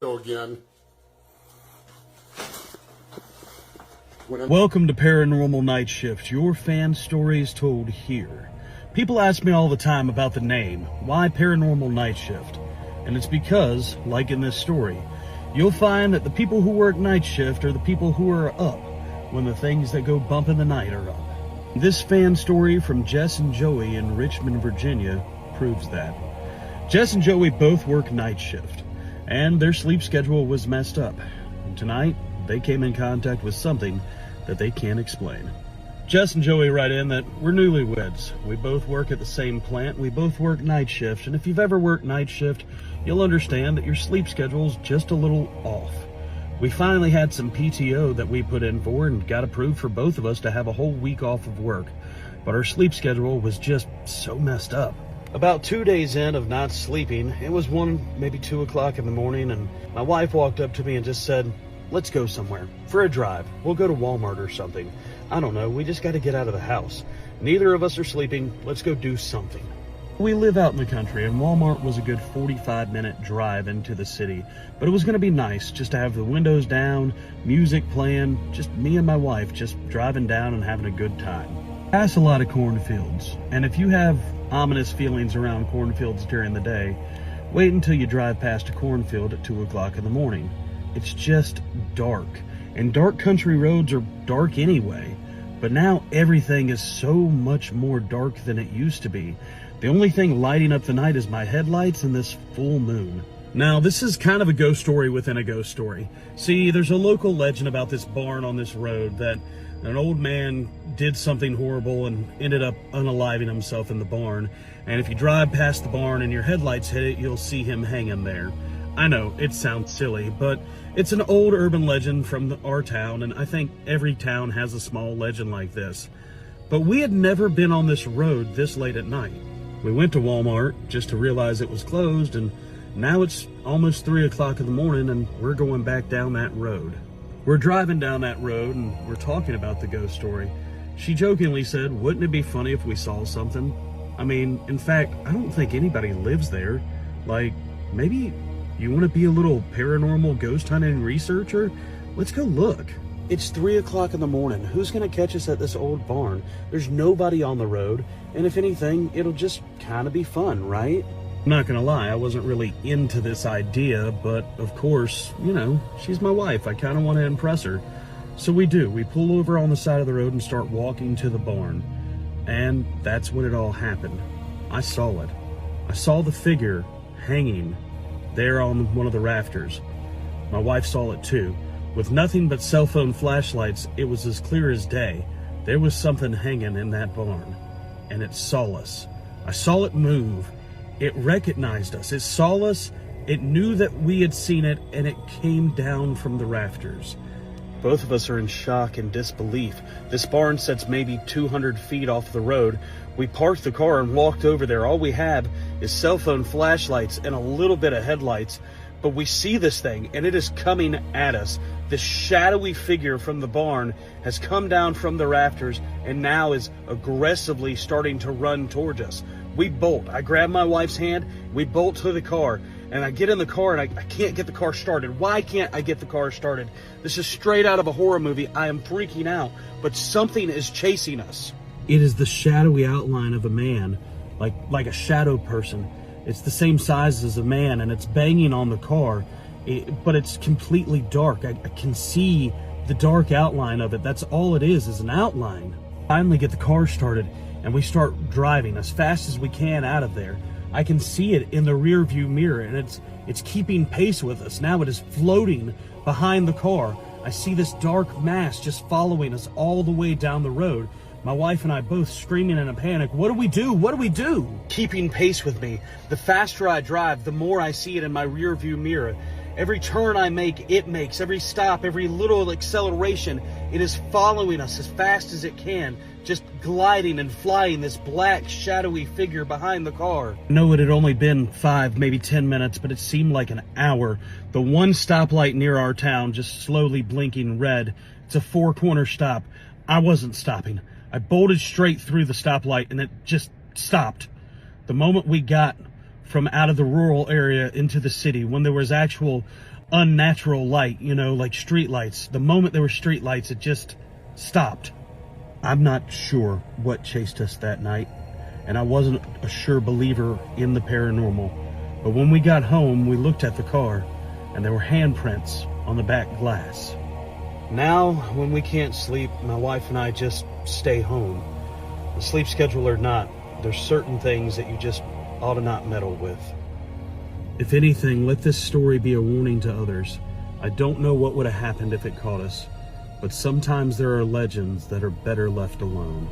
Again. Welcome to Paranormal Nightshift, your fan stories told here. People ask me all the time about the name, why Paranormal Nightshift? And it's because, like in this story, you'll find that the people who work night shift are the people who are up when the things that go bump in the night are up. This fan story from Jess and Joey in Richmond, Virginia proves that. Jess and Joey both work night shift, and their sleep schedule was messed up. And tonight, they came in contact with something that they can't explain. Jess and Joey write in that we're newlyweds. We both work at the same plant. We both work night shift. And if you've ever worked night shift, you'll understand that your sleep schedule's just a little off. We finally had some PTO that we put in for and got approved for both of us to have a whole week off of work. But our sleep schedule was just so messed up. About 2 days in of not sleeping, it was 1, maybe 2 o'clock in the morning, and my wife walked up to me and just said, "Let's go somewhere for a drive. We'll go to Walmart or something. I don't know, we just got to get out of the house. Neither of us are sleeping. Let's go do something." We live out in the country, and Walmart was a good 45-minute drive into the city, but it was going to be nice just to have the windows down, music playing, just me and my wife just driving down and having a good time. Pass a lot of cornfields, and if you have ominous feelings around cornfields during the day, wait until you drive past a cornfield at 2 o'clock in the morning. It's just dark, and dark country roads are dark anyway, but now everything is so much more dark than it used to be. The only thing lighting up the night is my headlights and this full moon. Now, this is kind of a ghost story within a ghost story. See, there's a local legend about this barn on this road that an old man did something horrible and ended up unaliving himself in the barn. And if you drive past the barn and your headlights hit it, you'll see him hanging there. I know, it sounds silly, but it's an old urban legend from our town, and I think every town has a small legend like this. But we had never been on this road this late at night. We went to Walmart just to realize it was closed, and now it's almost 3 o'clock in the morning, and we're going back down that road. We're driving down that road, and we're talking about the ghost story. She jokingly said, "Wouldn't it be funny if we saw something?" I mean, in fact, I don't think anybody lives there. Like, maybe you want to be a little paranormal ghost hunting researcher? Let's go look. It's 3 o'clock in the morning. Who's going to catch us at this old barn? There's nobody on the road, and if anything, it'll just kind of be fun, right? I'm not gonna lie, I wasn't really into this idea, but of course, you know, she's my wife. I kind of want to impress her. So we do. We pull over on the side of the road and start walking to the barn. And that's when it all happened. I saw it. I saw the figure hanging there on one of the rafters. My wife saw it too. With nothing but cell phone flashlights, it was as clear as day. There was something hanging in that barn. And it saw us. I saw it move. It recognized us. It saw us. It knew that we had seen it, and it came down from the rafters. Both of us are in shock and disbelief. This barn sits maybe 200 feet off the road. We parked the car and walked over there. All we have is cell phone flashlights and a little bit of headlights. But we see this thing, and it is coming at us. This shadowy figure from the barn has come down from the rafters and now is aggressively starting to run towards us. We bolt. I grab my wife's hand. We bolt to the car. And I get in the car and I can't get the car started. Why can't I get the car started? This is straight out of a horror movie. I am freaking out. But something is chasing us. It is the shadowy outline of a man. Like a shadow person. It's the same size as a man, and it's banging on the car. But it's completely dark. I can see the dark outline of it. That's all it is an outline. Finally get the car started. And we start driving as fast as we can out of there. I can see it in the rear view mirror, and it's keeping pace with us. Now it is floating behind the car. I see this dark mass just following us all the way down the road. My wife and I both screaming in a panic. What do we do? What do we do? Keeping pace with me. The faster I drive, the more I see it in my rear view mirror. Every turn I make, it makes. Every stop, every little acceleration, it is following us as fast as it can, just gliding and flying, this black, shadowy figure behind the car. No, it had only been 5, maybe 10 minutes, but it seemed like an hour. The one stoplight near our town just slowly blinking red. It's a 4-corner stop. I wasn't stopping. I bolted straight through the stoplight, and it just stopped. The moment we got from out of the rural area into the city, when there was actual unnatural light, like street lights. The moment there were street lights, it just stopped. I'm not sure what chased us that night, and I wasn't a sure believer in the paranormal. But when we got home, we looked at the car, and there were handprints on the back glass. Now, when we can't sleep, my wife and I just stay home. The sleep schedule or not, there's certain things that you just ought to not meddle with. If anything, let this story be a warning to others. I don't know what would have happened if it caught us, but sometimes there are legends that are better left alone.